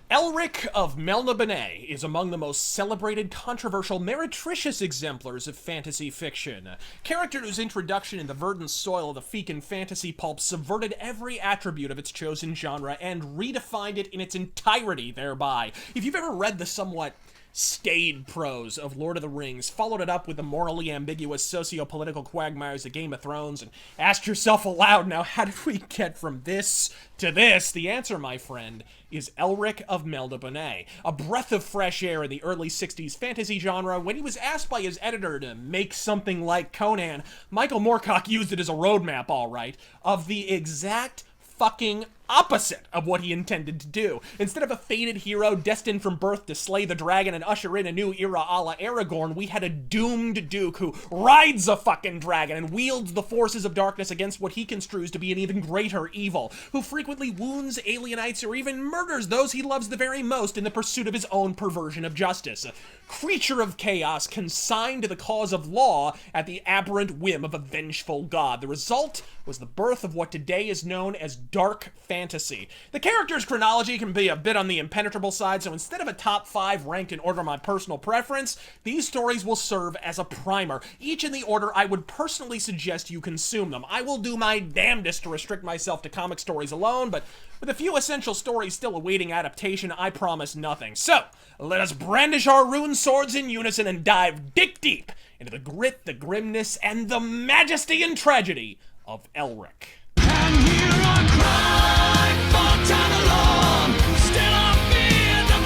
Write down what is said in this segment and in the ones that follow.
Elric of Melniboné is among the most celebrated, controversial, meretricious exemplars of fantasy fiction. A character whose introduction in the verdant soil of the fecund fantasy pulp subverted every attribute of its chosen genre and redefined it in its entirety thereby. If you've ever read the somewhat staid prose of Lord of the Rings, followed it up with the morally ambiguous socio-political quagmires of Game of Thrones, and asked yourself aloud, now how did we get from this to this? The answer, my friend, is Elric of Melniboné, a breath of fresh air in the early 60s fantasy genre. When he was asked by his editor to make something like Conan, Michael Moorcock used it as a roadmap, all right, of the exact fucking opposite of what he intended to do. Instead of a fated hero destined from birth to slay the dragon and usher in a new era a la Aragorn, we had a doomed duke who rides a fucking dragon and wields the forces of darkness against what he construes to be an even greater evil, who frequently wounds, alienates, or even murders those he loves the very most in the pursuit of his own perversion of justice. A creature of chaos consigned to the cause of law at the aberrant whim of a vengeful god. The result was the birth of what today is known as dark fantasy. The character's chronology can be a bit on the impenetrable side, so instead of a top 5 ranked in order of my personal preference, these stories will serve as a primer, each in the order I would personally suggest you consume them. I will do my damnedest to restrict myself to comic stories alone, but with a few essential stories still awaiting adaptation, I promise nothing. So, let us brandish our rune swords in unison and dive dick deep into the grit, the grimness, and the majesty and tragedy of Elric. And here I cry for time alone. Still I fear the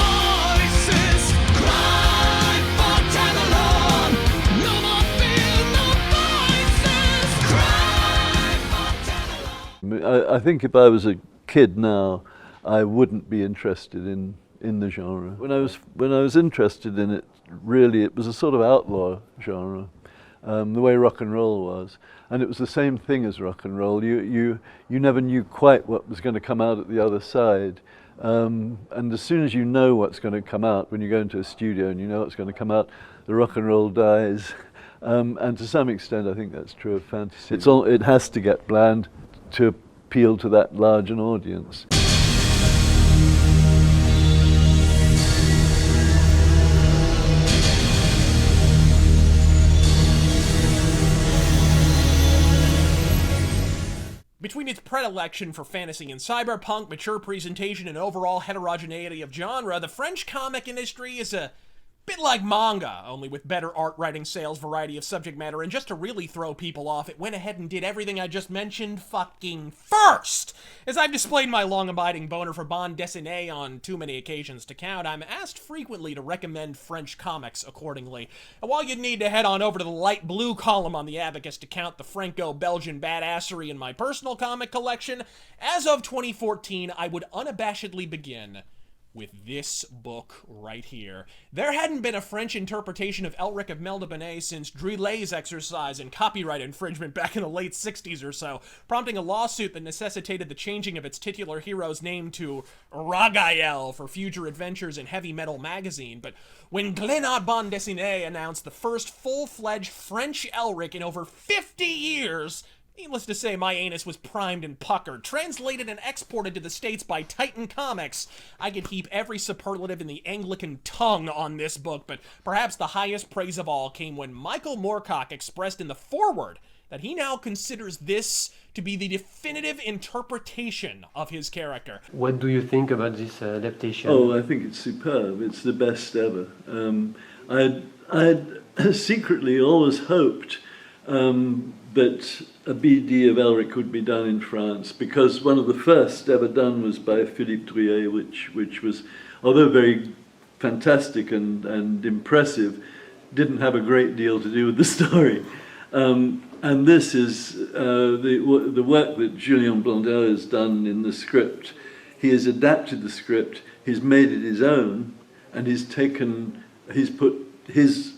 voices. Cry for time alone. No more fear, no voices. Cry for time alone. I think if I was a kid now, I wouldn't be interested in the genre. When I was interested in it, really, it was a sort of outlaw genre, the way rock and roll was. And it was the same thing as rock and roll. You never knew quite what was going to come out at the other side. And as soon as you know what's going to come out, when you go into a studio and you know what's going to come out, the rock and roll dies. And to some extent, I think that's true of fantasy. It has to get bland to appeal to that large an audience. Between its predilection for fantasy and cyberpunk, mature presentation, and overall heterogeneity of genre, the French comic industry is a bit like manga, only with better art, writing, sales, variety of subject matter, and just to really throw people off, it went ahead and did everything I just mentioned fucking first! As I've displayed my long-abiding boner for bande dessinée on too many occasions to count, I'm asked frequently to recommend French comics accordingly. And while you'd need to head on over to the light blue column on the Abacus to count the Franco-Belgian badassery in my personal comic collection, as of 2014, I would unabashedly begin with this book right here. There hadn't been a French interpretation of Elric of Melniboné since Druillet's exercise in copyright infringement back in the late 60s or so, prompting a lawsuit that necessitated the changing of its titular hero's name to Ragael for future adventures in Heavy Metal magazine. But when Glénat Bande Dessinée announced the first full-fledged French Elric in over 50 years, needless to say, my anus was primed and puckered. Translated and exported to the States by Titan Comics, I could heap every superlative in the Anglican tongue on this book, but perhaps the highest praise of all came when Michael Moorcock expressed in the foreword that he now considers this to be the definitive interpretation of his character. What do you think about this adaptation? Oh, I think it's superb. It's the best ever. I had secretly always hoped that a BD of Elric would be done in France, because one of the first ever done was by Philippe Druillet, which was, although very fantastic and impressive, didn't have a great deal to do with the story. And this is the work that Julien Blondel has done in the script. He has adapted the script, he's made it his own, and he's put his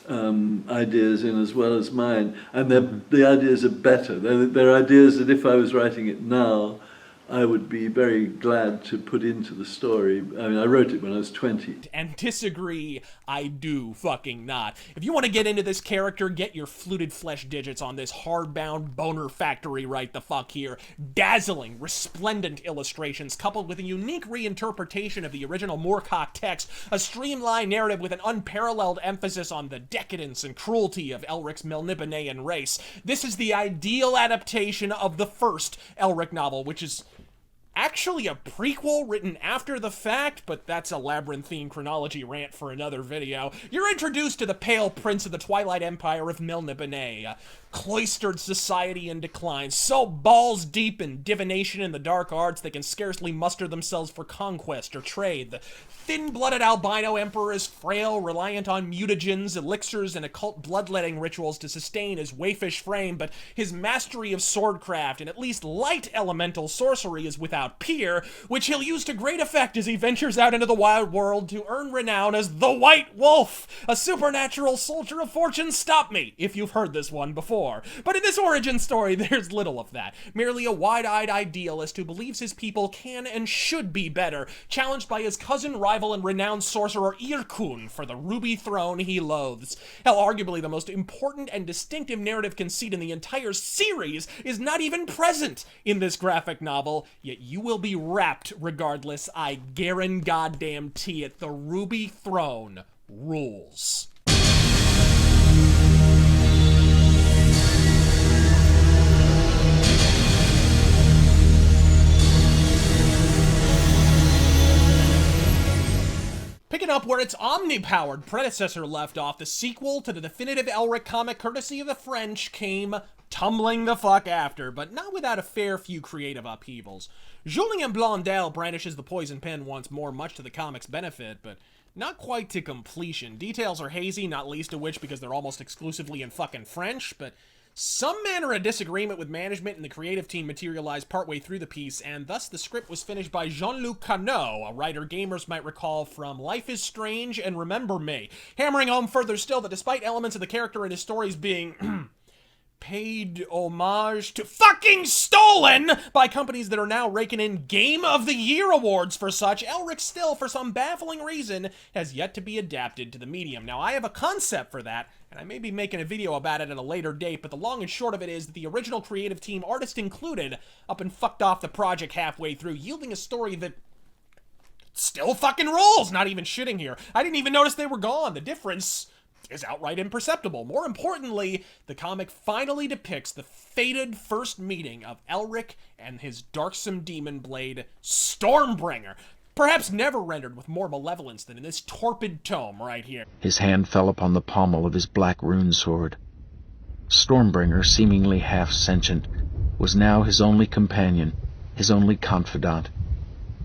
ideas in as well as mine, and the ideas are better. They're ideas that if I was writing it now, I would be very glad to put into the story. I mean, I wrote it when I was 20. And disagree, I do fucking not. If you want to get into this character, get your fluted flesh digits on this hardbound boner factory right the fuck here. Dazzling, resplendent illustrations coupled with a unique reinterpretation of the original Moorcock text, a streamlined narrative with an unparalleled emphasis on the decadence and cruelty of Elric's Melnibonéan race. This is the ideal adaptation of the first Elric novel, which is actually a prequel written after the fact, but that's a labyrinthine chronology rant for another video. You're introduced to the Pale Prince of the Twilight Empire of Melniboné, a cloistered society in decline, so balls deep in divination and the dark arts they can scarcely muster themselves for conquest or trade. The thin-blooded albino emperor is frail, reliant on mutagens, elixirs, and occult bloodletting rituals to sustain his waifish frame, but his mastery of swordcraft and at least light elemental sorcery is without peer, which he'll use to great effect as he ventures out into the wild world to earn renown as the White Wolf, a supernatural soldier of fortune. Stop me if you've heard this one before. But in this origin story, there's little of that. Merely a wide-eyed idealist who believes his people can and should be better, challenged by his cousin, rival, and renowned sorcerer Irkun for the ruby throne he loathes. Hell, arguably the most important and distinctive narrative conceit in the entire series is not even present in this graphic novel, yet you will be wrapped regardless. I guarantee it. The ruby throne rules. Picking up where its omni-powered predecessor left off, the sequel to the definitive Elric comic courtesy of the French came tumbling the fuck after, but not without a fair few creative upheavals. Julien Blondel brandishes the poison pen once more, much to the comic's benefit, but not quite to completion. Details are hazy, not least of which because they're almost exclusively in fucking French, but some manner of disagreement with management and the creative team materialized partway through the piece, and thus the script was finished by Jean-Luc Cano, a writer gamers might recall from Life is Strange and Remember Me, hammering home further still that despite elements of the character and his stories being paid homage to fucking stolen by companies that are now raking in Game of the Year awards for such, Elric still, for some baffling reason, has yet to be adapted to the medium. Now, I have a concept for that, and I may be making a video about it at a later date, but the long and short of it is that the original creative team, artist included, up and fucked off the project halfway through, yielding a story that still fucking rolls. Not even shitting here. I didn't even notice they were gone. The difference is outright imperceptible. More importantly, the comic finally depicts the fated first meeting of Elric and his darksome demon blade, Stormbringer, perhaps never rendered with more malevolence than in this torpid tome right here. His hand fell upon the pommel of his black rune sword. Stormbringer, seemingly half sentient, was now his only companion, his only confidant,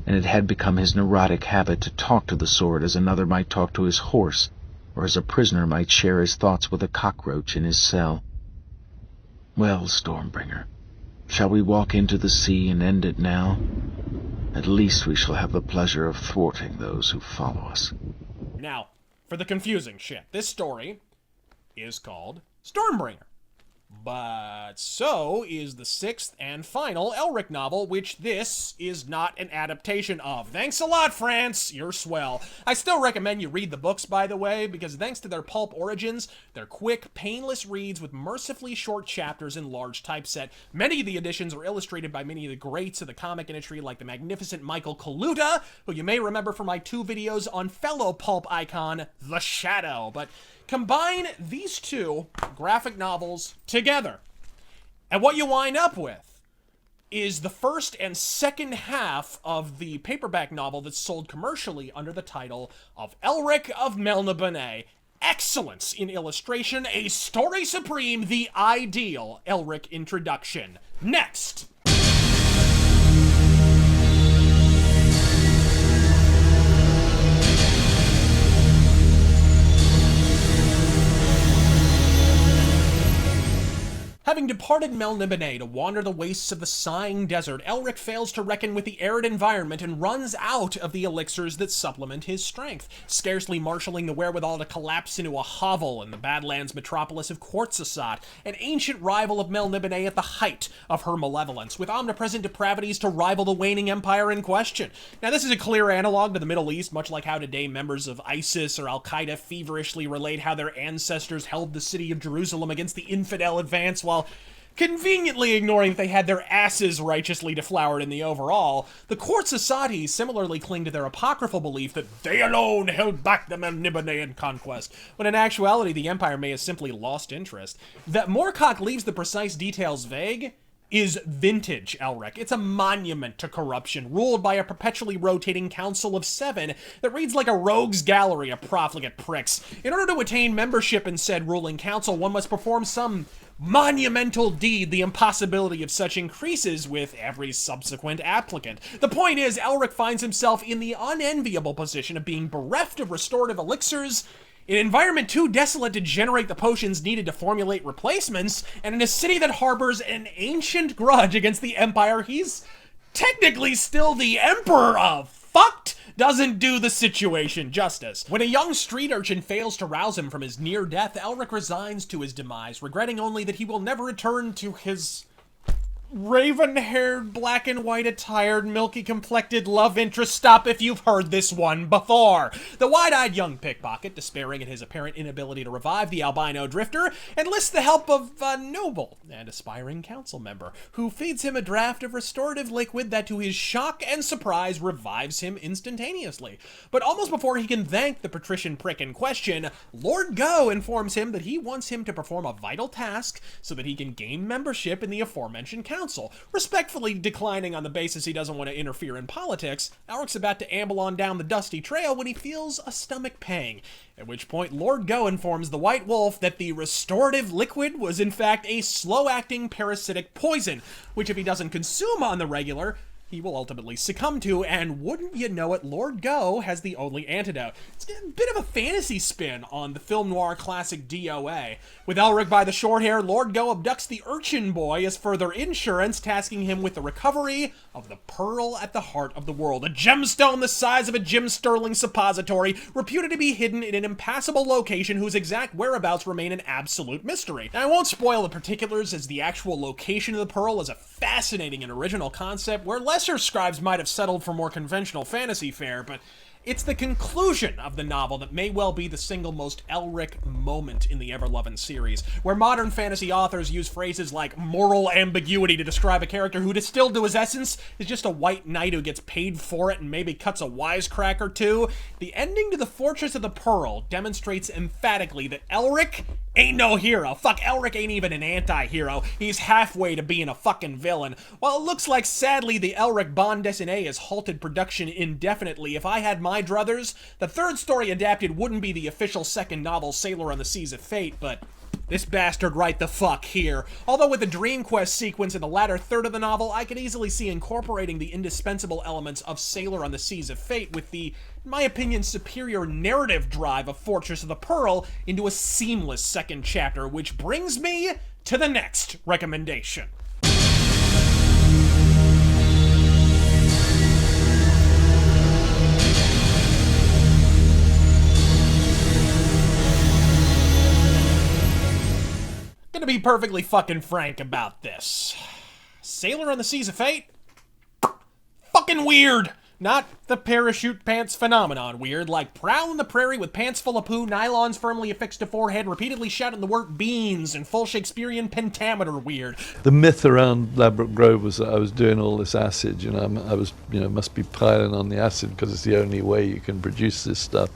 and it had become his neurotic habit to talk to the sword as another might talk to his horse, or as a prisoner might share his thoughts with a cockroach in his cell. Well, Stormbringer, shall we walk into the sea and end it now? At least we shall have the pleasure of thwarting those who follow us. Now, for the confusing shit, this story is called Stormbringer. But so is the sixth and final Elric novel, which this is not an adaptation of. Thanks a lot, France. You're swell. I still recommend you read the books, by the way, because thanks to their pulp origins, they're quick, painless reads with mercifully short chapters in large typeset. Many of the editions are illustrated by many of the greats of the comic industry, like the magnificent Michael Kaluta, who you may remember from my 2 videos on fellow pulp icon, The Shadow. But combine these 2 graphic novels together, and what you wind up with is the first and second half of the paperback novel that's sold commercially under the title of Elric of Melniboné. Excellence in illustration, a story supreme, the ideal Elric introduction. Next! Having departed Melniboné to wander the wastes of the sighing desert, Elric fails to reckon with the arid environment and runs out of the elixirs that supplement his strength, scarcely marshalling the wherewithal to collapse into a hovel in the Badlands metropolis of Quartzasot, an ancient rival of Melniboné at the height of her malevolence, with omnipresent depravities to rival the waning empire in question. Now, this is a clear analog to the Middle East, much like how today members of ISIS or Al-Qaeda feverishly relate how their ancestors held the city of Jerusalem against the infidel advance while conveniently ignoring that they had their asses righteously deflowered in the overall. The Quartzasatis similarly cling to their apocryphal belief that they alone held back the Melnibonéan conquest, when in actuality the Empire may have simply lost interest. That Moorcock leaves the precise details vague is vintage Elric. It's a monument to corruption, ruled by a perpetually rotating council of 7 that reads like a rogues gallery of profligate pricks. In order to attain membership in said ruling council, one must perform some monumental deed. The impossibility of such increases with every subsequent applicant. The point is, Elric finds himself in the unenviable position of being bereft of restorative elixirs, in an environment too desolate to generate the potions needed to formulate replacements, and in a city that harbors an ancient grudge against the Empire he's technically still the Emperor of. Fucked doesn't do the situation justice. When a young street urchin fails to rouse him from his near death, Elric resigns to his demise, regretting only that he will never return to his raven-haired, black and white attired, milky-complected love interest. Stop if you've heard this one before. The wide-eyed young pickpocket, despairing at his apparent inability to revive the albino drifter, enlists the help of a noble and aspiring council member, who feeds him a draft of restorative liquid that, to his shock and surprise, revives him instantaneously. But almost before he can thank the patrician prick in question, Lord Go informs him that he wants him to perform a vital task so that he can gain membership in the aforementioned council. Respectfully declining on the basis he doesn't want to interfere in politics, Elric's about to amble on down the dusty trail when he feels a stomach pang, at which point Lord Go informs the White Wolf that the restorative liquid was in fact a slow-acting parasitic poison, which if he doesn't consume on the regular, he will ultimately succumb to, and wouldn't you know it, Lord Go has the only antidote. It's a bit of a fantasy spin on the film noir classic DOA. With Elric by the short hair, Lord Go abducts the urchin boy as further insurance, tasking him with the recovery of the pearl at the heart of the world, a gemstone the size of a Jim Sterling suppository, reputed to be hidden in an impassable location whose exact whereabouts remain an absolute mystery. Now, I won't spoil the particulars, as the actual location of the pearl is a fascinating and original concept where lesser scribes might have settled for more conventional fantasy fare, but it's the conclusion of the novel that may well be the single most Elric moment in the ever-loving series, where modern fantasy authors use phrases like moral ambiguity to describe a character who, distilled to his essence, is just a white knight who gets paid for it and maybe cuts a wisecrack or two. The ending to The Fortress of the Pearl demonstrates emphatically that Elric ain't no hero. Fuck, Elric ain't even an anti-hero. He's halfway to being a fucking villain. While it looks like, sadly, the Elric bande dessinée has halted production indefinitely, if I had my druthers, the third story adapted wouldn't be the official second novel, Sailor on the Seas of Fate, but this bastard right the fuck here. Although with the Dream Quest sequence in the latter third of the novel, I could easily see incorporating the indispensable elements of Sailor on the Seas of Fate with the, in my opinion, superior narrative drive of Fortress of the Pearl into a seamless second chapter, which brings me to the next recommendation. Gonna be perfectly fucking frank about this. Sailor on the Seas of Fate? Fucking weird! Not the parachute pants phenomenon weird, like prowling the prairie with pants full of poo, nylons firmly affixed to forehead, repeatedly shouting the word beans, and full Shakespearean pentameter weird. The myth around Ladbroke Grove was that I was doing all this acid, I was, must be piling on the acid because it's the only way you can produce this stuff.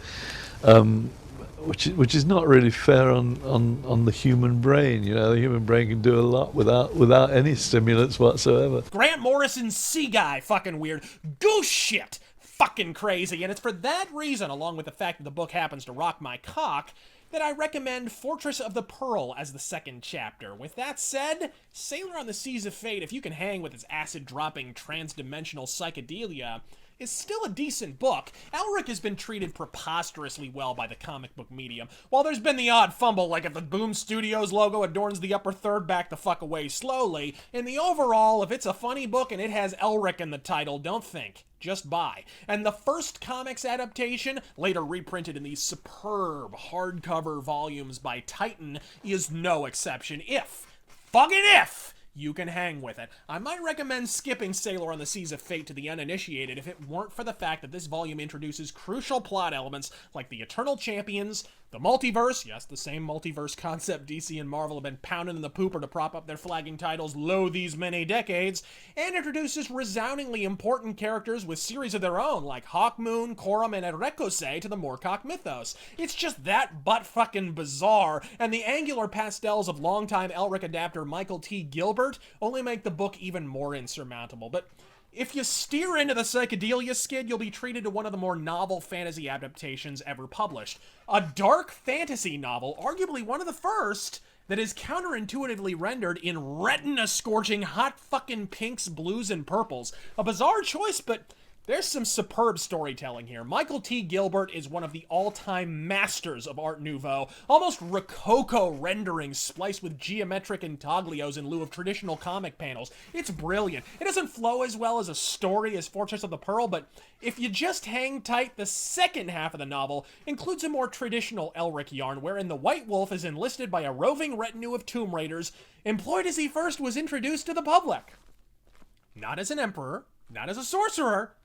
Which is not really fair on the human brain. The human brain can do a lot without any stimulants whatsoever. Grant Morrison's sea guy, fucking weird. Goose shit, fucking crazy. And it's for that reason, along with the fact that the book happens to rock my cock, that I recommend Fortress of the Pearl as the second chapter. With that said, Sailor on the Seas of Fate, if you can hang with its acid-dropping, trans-dimensional psychedelia, is still a decent book. Elric has been treated preposterously well by the comic book medium. While there's been the odd fumble, like if the Boom Studios logo adorns the upper third, back the fuck away slowly, in the overall, if it's a funny book and it has Elric in the title, don't think. Just buy. And the first comics adaptation, later reprinted in these superb hardcover volumes by Titan, is no exception. If you can hang with it. I might recommend skipping Sailor on the Seas of Fate to the uninitiated if it weren't for the fact that this volume introduces crucial plot elements like the Eternal Champions, the multiverse, yes, the same multiverse concept DC and Marvel have been pounding in the pooper to prop up their flagging titles lo these many decades, and introduces resoundingly important characters with series of their own like Hawkmoon, Corum, and Erekose to the Moorcock mythos. It's just that butt-fucking bizarre, and the angular pastels of longtime Elric adapter Michael T. Gilbert only make the book even more insurmountable. But if you steer into the psychedelia skid, you'll be treated to one of the more novel fantasy adaptations ever published. A dark fantasy novel, arguably one of the first, that is counterintuitively rendered in retina-scorching hot fucking pinks, blues, and purples. A bizarre choice, but there's some superb storytelling here. Michael T. Gilbert is one of the all-time masters of Art Nouveau, almost Rococo rendering spliced with geometric intaglios in lieu of traditional comic panels. It's brilliant. It doesn't flow as well as a story as Fortress of the Pearl, but if you just hang tight, the second half of the novel includes a more traditional Elric yarn, wherein the White Wolf is enlisted by a roving retinue of Tomb Raiders, employed as he first was introduced to the public. Not as an emperor, not as a sorcerer,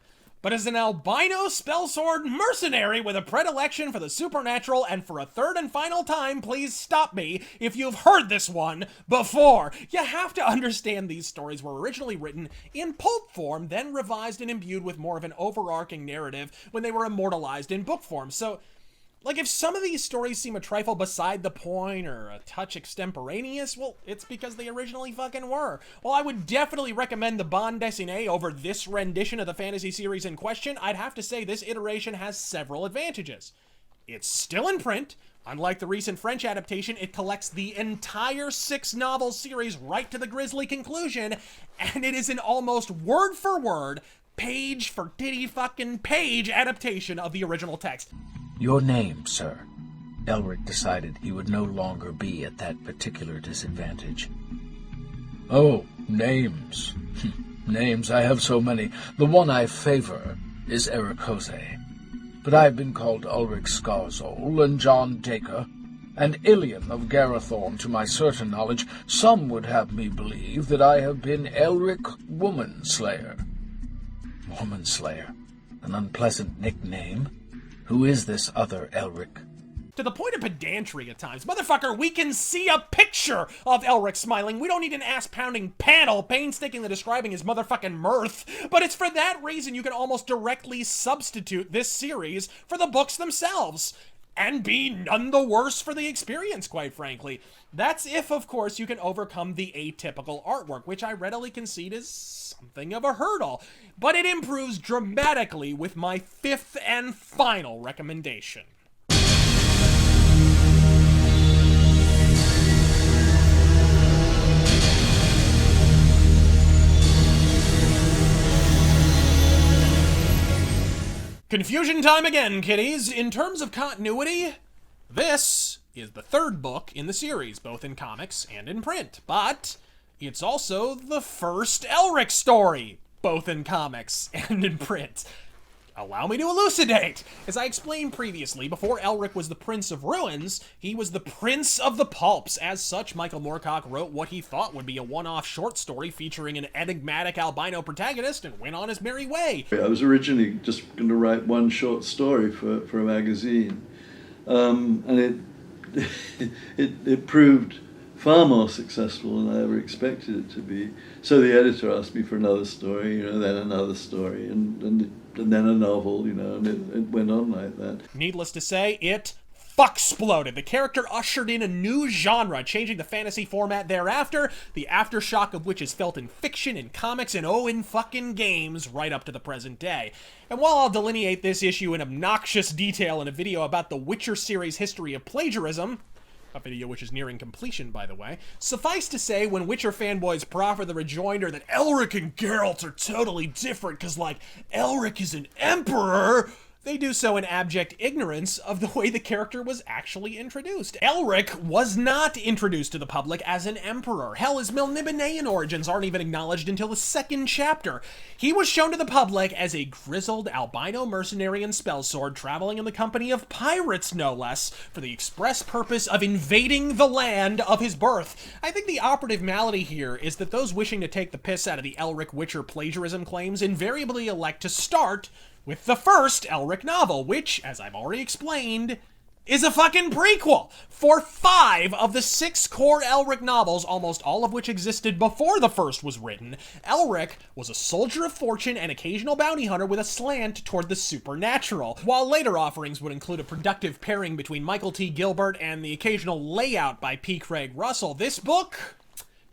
but as an albino spellsword mercenary with a predilection for the supernatural, and for a third and final time, please stop me if you've heard this one before. You have to understand these stories were originally written in pulp form, then revised and imbued with more of an overarching narrative when they were immortalized in book form. So, like, if some of these stories seem a trifle beside the point or a touch extemporaneous, well, it's because they originally fucking were. While I would definitely recommend the bande dessinée over this rendition of the fantasy series in question, I'd have to say this iteration has several advantages. It's still in print. Unlike the recent French adaptation, it collects the entire 6-novel series right to the grisly conclusion, and it is an almost word-for-word, page-for-titty-fucking-page adaptation of the original text. Your name, sir. Elric decided he would no longer be at that particular disadvantage. Oh, names. Names, I have so many. The one I favor is Erekose. But I've been called Ulrich Skarzol and John Dacre, and Ilian of Garethorn. To my certain knowledge, some would have me believe that I have been Elric Womanslayer. Womanslayer? An unpleasant nickname? Who is this other Elric? To the point of pedantry at times. Motherfucker, we can see a picture of Elric smiling. We don't need an ass-pounding panel painstakingly describing his motherfucking mirth. But it's for that reason you can almost directly substitute this series for the books themselves. And be none the worse for the experience, quite frankly. That's if, of course, you can overcome the atypical artwork, which I readily concede is something of a hurdle. But it improves dramatically with my 5th and final recommendation. Confusion time again, kiddies. In terms of continuity, this is the 3rd book in the series, both in comics and in print. But it's also the first Elric story, both in comics and in print. Allow me to elucidate. As I explained previously, before Elric was the Prince of Ruins, he was the Prince of the Pulps. As such, Michael Moorcock wrote what he thought would be a one-off short story featuring an enigmatic albino protagonist and went on his merry way. I was originally just going to write one short story for a magazine, and it proved far more successful than I ever expected it to be. So the editor asked me for another story, then another story, and then a novel, and it went on like that. Needless to say, it fucksploded. The character ushered in a new genre, changing the fantasy format thereafter, the aftershock of which is felt in fiction, in comics, and in fucking games right up to the present day. And while I'll delineate this issue in obnoxious detail in a video about the Witcher series history of plagiarism, a video which is nearing completion, by the way. Suffice to say, when Witcher fanboys proffer the rejoinder that Elric and Geralt are totally different because, like, Elric is an emperor, they do so in abject ignorance of the way the character was actually introduced. Elric was not introduced to the public as an emperor. Hell, his Melnibonéan origins aren't even acknowledged until the second chapter. He was shown to the public as a grizzled albino mercenary and spellsword traveling in the company of pirates, no less, for the express purpose of invading the land of his birth. I think the operative malady here is that those wishing to take the piss out of the Elric Witcher plagiarism claims invariably elect to start with the first Elric novel, which, as I've already explained, is a fucking prequel. For 5 of the 6 core Elric novels, almost all of which existed before the first was written, Elric was a soldier of fortune and occasional bounty hunter with a slant toward the supernatural. While later offerings would include a productive pairing between Michael T. Gilbert and the occasional layout by P. Craig Russell, this book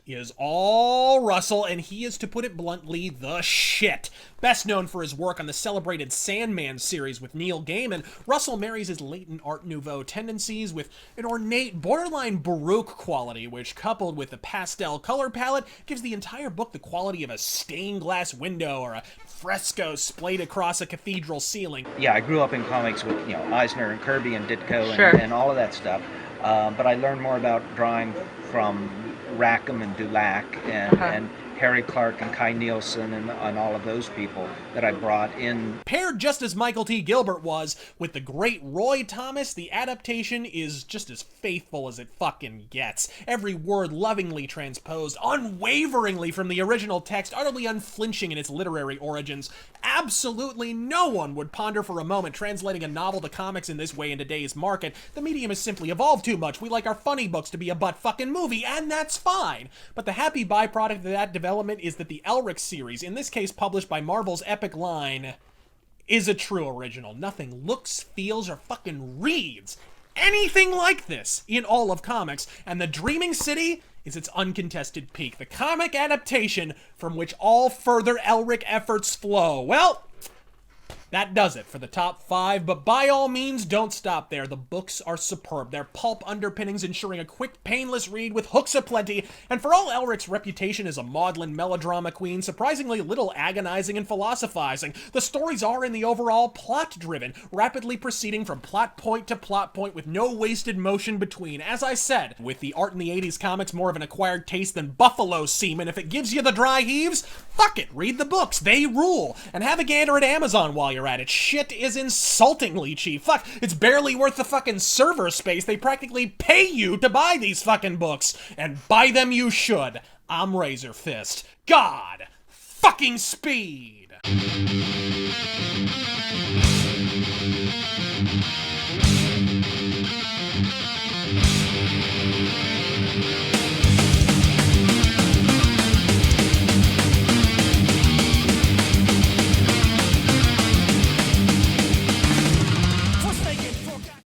is all Russell, and he is, to put it bluntly, the shit. Best known for his work on the celebrated Sandman series with Neil Gaiman, Russell marries his latent Art Nouveau tendencies with an ornate, borderline Baroque quality, which, coupled with a pastel color palette, gives the entire book the quality of a stained glass window or a fresco splayed across a cathedral ceiling. Yeah, I grew up in comics with, Eisner and Kirby and Ditko and, Sure. and all of that stuff. But I learned more about drawing from Rackham and Dulac and Harry Clark and Kai Nielsen and all of those people that I brought in. Paired just as Michael T. Gilbert was with the great Roy Thomas, the adaptation is just as faithful as it fucking gets. Every word lovingly transposed, unwaveringly from the original text, utterly unflinching in its literary origins. Absolutely no one would ponder for a moment translating a novel to comics in this way in today's market. The medium has simply evolved too much. We like our funny books to be a butt-fucking movie, and that's fine. But the happy byproduct of that development is that the Elric series, in this case published by Marvel's Epic Line, is a true original. Nothing looks, feels, or fucking reads anything like this in all of comics, and The Dreaming City is its uncontested peak, the comic adaptation from which all further Elric efforts flow. Well, that does it for the top 5, but by all means, don't stop there. The books are superb. Their pulp underpinnings ensuring a quick, painless read with hooks aplenty, and for all Elric's reputation as a maudlin melodrama queen, surprisingly little agonizing and philosophizing. The stories are, in the overall, plot-driven, rapidly proceeding from plot point to plot point with no wasted motion between. As I said, with the art in the 80s comics more of an acquired taste than buffalo semen, if it gives you the dry heaves, fuck it, read the books. They rule. And have a gander at Amazon while you're at it. Shit is insultingly cheap. Fuck, it's barely worth the fucking server space. They practically pay you to buy these fucking books. And buy them you should. I'm Razor Fist. God fucking speed.